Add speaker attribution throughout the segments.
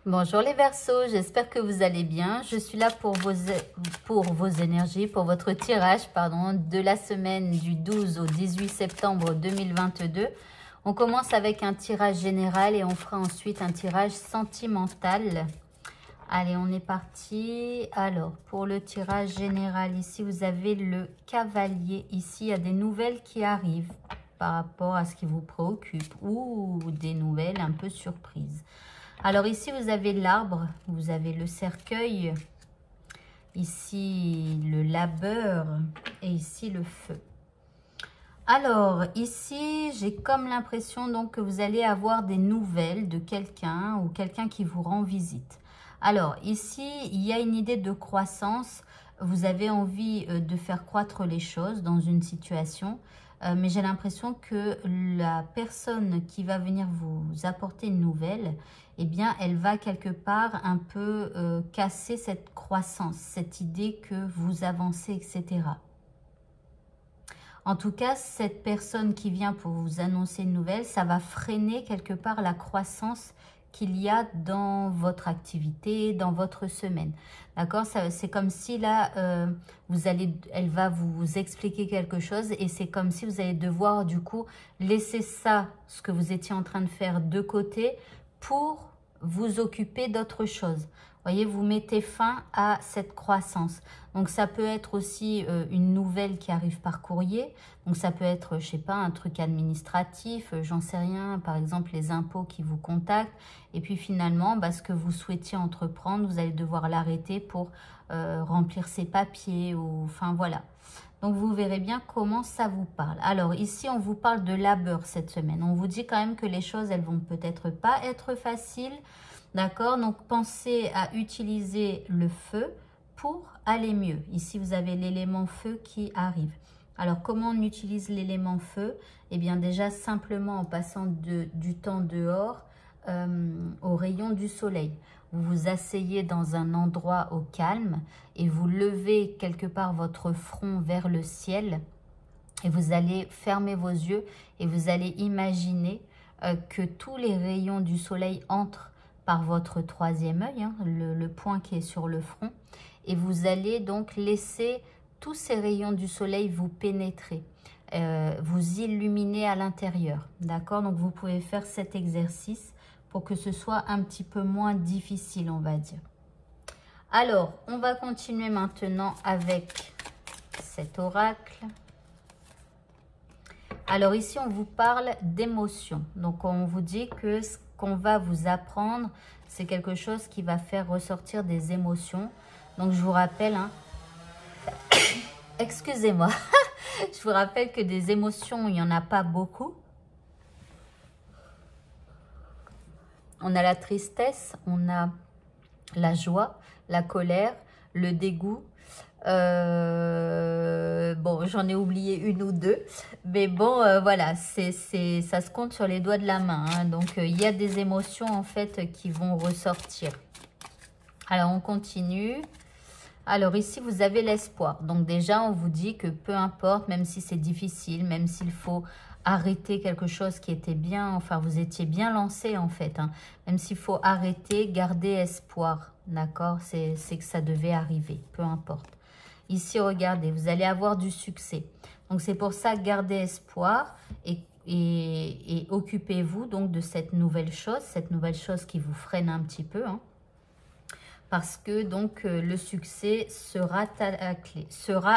Speaker 1: Bonjour les Verseaux, j'espère que vous allez bien. Je suis là pour vos énergies, pour votre tirage de la semaine du 12 au 18 septembre 2022. On commence avec un tirage général et on fera ensuite un tirage sentimental. Allez, on est parti. Alors, pour le tirage général, ici, vous avez le cavalier. Ici, il y a des nouvelles qui arrivent par rapport à ce qui vous préoccupe ou des nouvelles un peu surprises. Alors ici, vous avez l'arbre, vous avez le cercueil, ici le labeur et ici le feu. Alors ici, j'ai comme l'impression donc que vous allez avoir des nouvelles de quelqu'un ou quelqu'un qui vous rend visite. Alors ici, il y a une idée de croissance. Vous avez envie de faire croître les choses dans une situation. Mais j'ai l'impression que la personne qui va venir vous apporter une nouvelle, eh bien, elle va quelque part un peu casser cette croissance, cette idée que vous avancez, etc. En tout cas, cette personne qui vient pour vous annoncer une nouvelle, ça va freiner quelque part la croissance qu'il y a dans votre activité, dans votre semaine. D'accord? C'est comme si là, elle va vous expliquer quelque chose et c'est comme si vous allez devoir du coup laisser ça, ce que vous étiez en train de faire de côté pour vous occuper d'autre chose. Voyez, vous mettez fin à cette croissance. Donc, ça peut être aussi une nouvelle qui arrive par courrier. Donc, ça peut être, je sais pas, un truc administratif, j'en sais rien. Par exemple, les impôts qui vous contactent. Et puis, finalement, ce que vous souhaitiez entreprendre, vous allez devoir l'arrêter pour remplir ces papiers. Enfin, voilà. Donc, vous verrez bien comment ça vous parle. Alors, ici, on vous parle de labeur cette semaine. On vous dit quand même que les choses, elles vont peut-être pas être faciles. D'accord? Donc, pensez à utiliser le feu pour aller mieux. Ici, vous avez l'élément feu qui arrive. Alors, comment on utilise l'élément feu? Eh bien, déjà, simplement en passant du temps dehors au rayon du soleil. Vous vous asseyez dans un endroit au calme et vous levez quelque part votre front vers le ciel. Et vous allez fermer vos yeux et vous allez imaginer que tous les rayons du soleil entrent par votre troisième œil, hein, le point qui est sur le front. Et vous allez donc laisser tous ces rayons du soleil vous pénétrer, vous illuminer à l'intérieur. D'accord? Donc, vous pouvez faire cet exercice pour que ce soit un petit peu moins difficile, on va dire. Alors, on va continuer maintenant avec cet oracle. Alors ici, on vous parle d'émotion. Donc, on vous dit que ce qu'on va vous apprendre, c'est quelque chose qui va faire ressortir des émotions. Donc, je vous rappelle, hein, excusez-moi, je vous rappelle que des émotions, il n'y en a pas beaucoup. On a la tristesse, on a la joie, la colère, le dégoût. Bon, j'en ai oublié une ou deux, mais bon, voilà, ça se compte sur les doigts de la main, hein. Donc, il y a des émotions, en fait, qui vont ressortir. Alors, on continue. Alors, ici, vous avez l'espoir. Donc, déjà, on vous dit que peu importe, même si c'est difficile, même s'il faut arrêter quelque chose qui était bien, enfin, vous étiez bien lancé, en fait, hein. Même s'il faut arrêter, garder espoir, d'accord? C'est que ça devait arriver, peu importe. Ici, regardez, vous allez avoir du succès. Donc, c'est pour ça, gardez espoir et occupez-vous donc de cette nouvelle chose qui vous freine un petit peu, hein, parce que donc le succès sera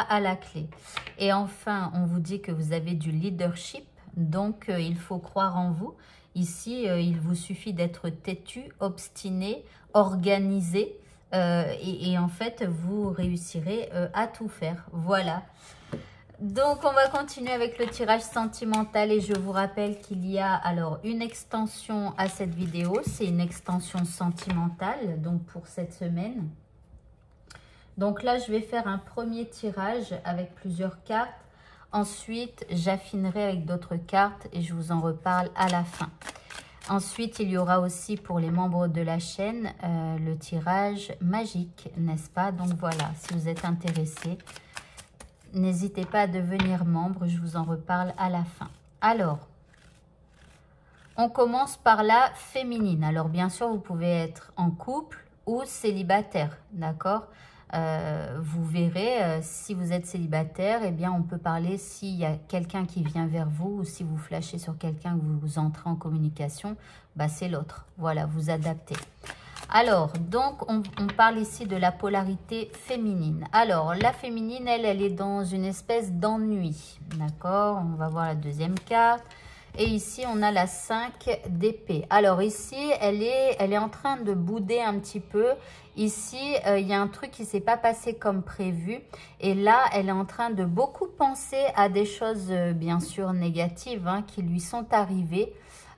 Speaker 1: à la clé. Et enfin, on vous dit que vous avez du leadership, donc il faut croire en vous. Ici, il vous suffit d'être têtu, obstiné, organisé. Et en fait, vous réussirez à tout faire. Voilà. Donc, on va continuer avec le tirage sentimental. Et je vous rappelle qu'il y a alors une extension à cette vidéo. C'est une extension sentimentale, donc pour cette semaine. Donc là, je vais faire un premier tirage avec plusieurs cartes. Ensuite, j'affinerai avec d'autres cartes et je vous en reparle à la fin. Ensuite, il y aura aussi pour les membres de la chaîne le tirage magique, n'est-ce pas? Donc voilà, si vous êtes intéressés, n'hésitez pas à devenir membre, je vous en reparle à la fin. Alors, On commence par la féminine. Alors, bien sûr, vous pouvez être en couple ou célibataire, d'accord? Vous verrez, si vous êtes célibataire, eh bien, on peut parler s'il y a quelqu'un qui vient vers vous ou si vous flashez sur quelqu'un, que vous entrez en communication, bah, c'est l'autre. Voilà, vous adaptez. Alors, donc, on parle ici de la polarité féminine. Alors, la féminine, elle est dans une espèce d'ennui, d'accord? On va voir la deuxième carte. Et ici, on a la 5 d'épée. Alors ici, elle est en train de bouder un petit peu. Ici, il y a un truc qui ne s'est pas passé comme prévu. Et là, elle est en train de beaucoup penser à des choses, bien sûr, négatives hein, qui lui sont arrivées.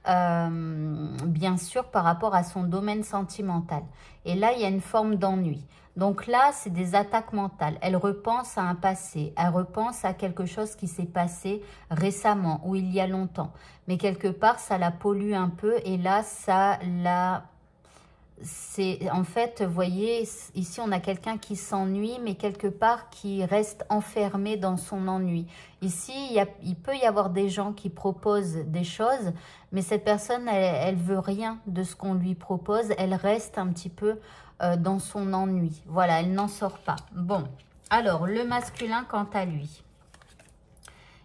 Speaker 1: Bien sûr, par rapport à son domaine sentimental. Et là, il y a une forme d'ennui. Donc là, c'est des attaques mentales. Elle repense à un passé. Elle repense à quelque chose qui s'est passé récemment ou il y a longtemps. Mais quelque part, ça la pollue un peu. Et là, ça la... En fait, vous voyez, ici, on a quelqu'un qui s'ennuie, mais quelque part qui reste enfermé dans son ennui. Ici, il peut y avoir des gens qui proposent des choses, mais cette personne, elle veut rien de ce qu'on lui propose. Elle reste un petit peu dans son ennui. Voilà, elle n'en sort pas. Bon, alors, le masculin, quant à lui.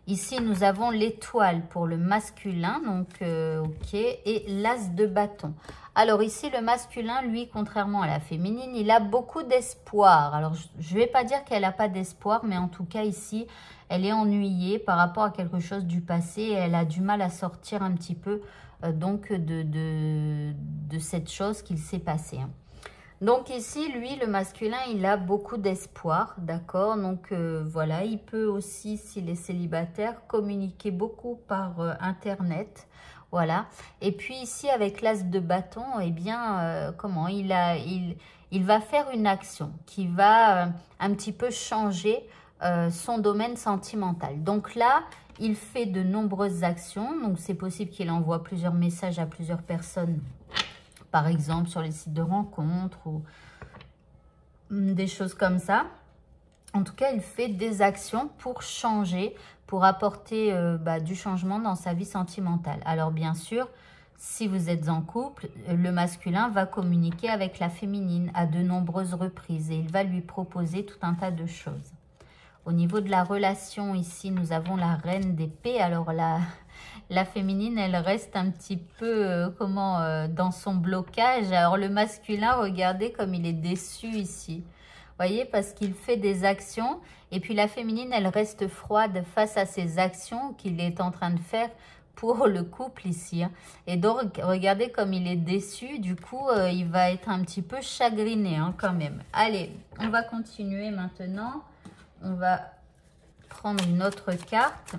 Speaker 1: Ici, nous avons l'étoile pour le masculin, donc ok, et l'as de bâton. Alors ici, le masculin, lui, contrairement à la féminine, il a beaucoup d'espoir. Alors, je ne vais pas dire qu'elle n'a pas d'espoir, mais en tout cas, ici, elle est ennuyée par rapport à quelque chose du passé. Et elle a du mal à sortir un petit peu donc de cette chose qu'il s'est passée. Hein. Donc ici, lui, le masculin, il a beaucoup d'espoir, d'accord? Donc voilà, il peut aussi, s'il est célibataire, communiquer beaucoup par Internet, voilà. Et puis ici, avec l'as de bâton, eh bien, comment? Il va faire une action qui va un petit peu changer son domaine sentimental. Donc là, il fait de nombreuses actions, donc c'est possible qu'il envoie plusieurs messages à plusieurs personnes, par exemple sur les sites de rencontres ou des choses comme ça. En tout cas, il fait des actions pour changer, pour apporter du changement dans sa vie sentimentale. Alors bien sûr, si vous êtes en couple, le masculin va communiquer avec la féminine à de nombreuses reprises et il va lui proposer tout un tas de choses. Au niveau de la relation, ici, nous avons la reine d'épée. Alors la féminine, elle reste un petit peu dans son blocage. Alors le masculin, regardez comme il est déçu ici. Vous voyez, parce qu'il fait des actions et puis la féminine, elle reste froide face à ces actions qu'il est en train de faire pour le couple ici. Hein. Et donc, regardez comme il est déçu. Du coup, il va être un petit peu chagriné hein, quand même. Allez, on va continuer maintenant. On va prendre une autre carte.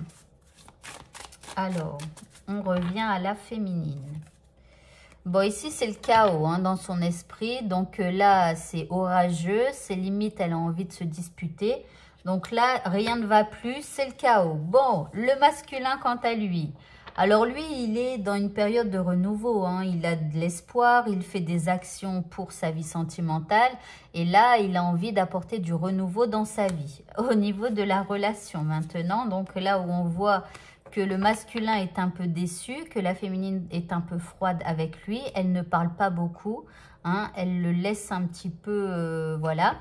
Speaker 1: Alors, on revient à la féminine. Bon, ici, c'est le chaos hein, dans son esprit. Donc là, c'est orageux. C'est limite, elle a envie de se disputer. Donc là, rien ne va plus. C'est le chaos. Bon, le masculin, quant à lui. Alors lui, il est dans une période de renouveau. Hein. Il a de l'espoir. Il fait des actions pour sa vie sentimentale. Et là, il a envie d'apporter du renouveau dans sa vie. Au niveau de la relation maintenant. Donc là où on voit que le masculin est un peu déçu, que la féminine est un peu froide avec lui. Elle ne parle pas beaucoup, hein, elle le laisse un petit peu, voilà.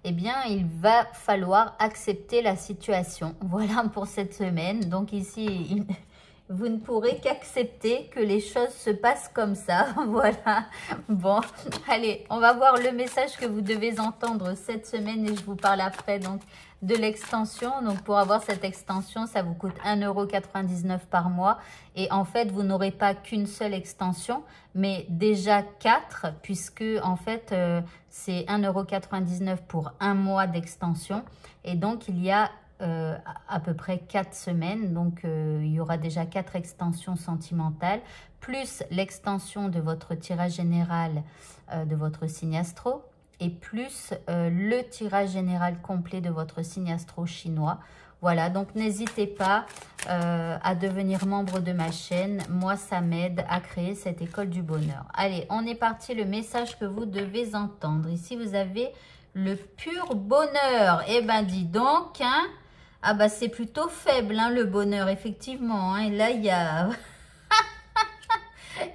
Speaker 1: Eh bien, il va falloir accepter la situation. Voilà pour cette semaine. Donc ici, vous ne pourrez qu'accepter que les choses se passent comme ça. Voilà. Bon, allez, on va voir le message que vous devez entendre cette semaine et je vous parle après donc de l'extension. Donc pour avoir cette extension, ça vous coûte 1,99 € par mois. Et en fait, vous n'aurez pas qu'une seule extension, mais déjà 4, puisque en fait, c'est 1,99 € pour un mois d'extension. Et donc, il y a à peu près 4 semaines. Donc, il y aura déjà 4 extensions sentimentales, plus l'extension de votre tirage général de votre signe astro. Et plus le tirage général complet de votre signe astro chinois. Voilà, donc n'hésitez pas à devenir membre de ma chaîne. Moi, ça m'aide à créer cette école du bonheur. Allez, on est parti, le message que vous devez entendre. Ici, vous avez le pur bonheur. Eh ben, dis donc, hein. Ah bah, c'est plutôt faible, hein, le bonheur, effectivement. Hein. Et là, il y a...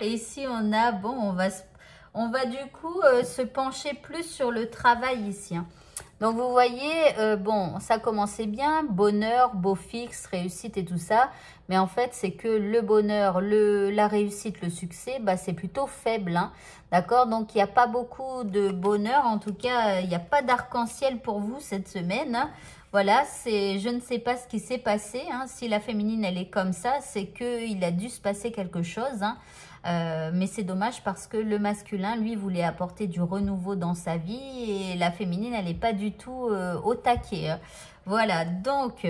Speaker 1: Et ici, on a, bon, on va du coup se pencher plus sur le travail ici. Hein. Donc, vous voyez, bon, ça commençait bien, bonheur, beau fixe, réussite et tout ça. Mais en fait, c'est que le bonheur, la réussite, le succès, bah, c'est plutôt faible. Hein, d'accord? Donc, il n'y a pas beaucoup de bonheur. En tout cas, il n'y a pas d'arc-en-ciel pour vous cette semaine. Hein. Voilà, je ne sais pas ce qui s'est passé. Hein. Si la féminine, elle est comme ça, c'est qu'il a dû se passer quelque chose. Hein. Mais c'est dommage parce que le masculin, lui, voulait apporter du renouveau dans sa vie et la féminine, elle n'est pas du tout au taquet. Hein. Voilà, donc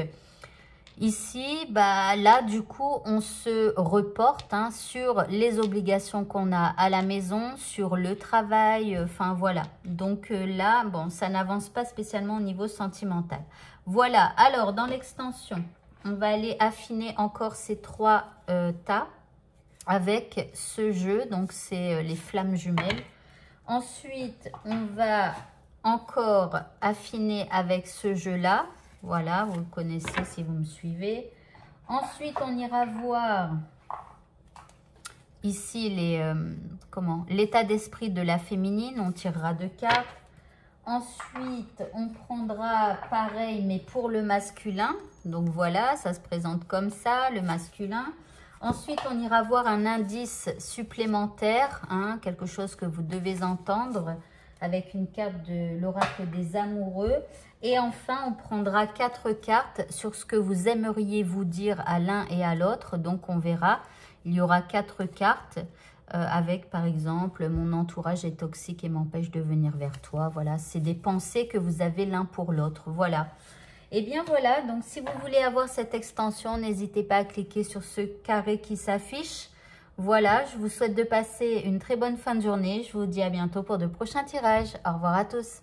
Speaker 1: ici, bah, là, du coup, on se reporte hein, sur les obligations qu'on a à la maison, sur le travail, enfin voilà. Donc là, bon, ça n'avance pas spécialement au niveau sentimental. Voilà, alors dans l'extension, on va aller affiner encore ces 3 tas avec ce jeu. Donc, c'est les flammes jumelles. Ensuite, on va encore affiner avec ce jeu-là. Voilà, vous le connaissez si vous me suivez. Ensuite, on ira voir ici l'état d'esprit de la féminine. On tirera 2 cartes. Ensuite, on prendra pareil, mais pour le masculin. Donc voilà, ça se présente comme ça, le masculin. Ensuite, on ira voir un indice supplémentaire, hein, quelque chose que vous devez entendre avec une carte de l'oracle des amoureux. Et enfin, on prendra 4 cartes sur ce que vous aimeriez vous dire à l'un et à l'autre. Donc, on verra, il y aura 4 cartes. Avec par exemple mon entourage est toxique et m'empêche de venir vers toi. Voilà, c'est des pensées que vous avez l'un pour l'autre. Voilà. Et bien voilà, donc si vous voulez avoir cette extension, n'hésitez pas à cliquer sur ce carré qui s'affiche. Voilà, je vous souhaite de passer une très bonne fin de journée. Je vous dis à bientôt pour de prochains tirages. Au revoir à tous.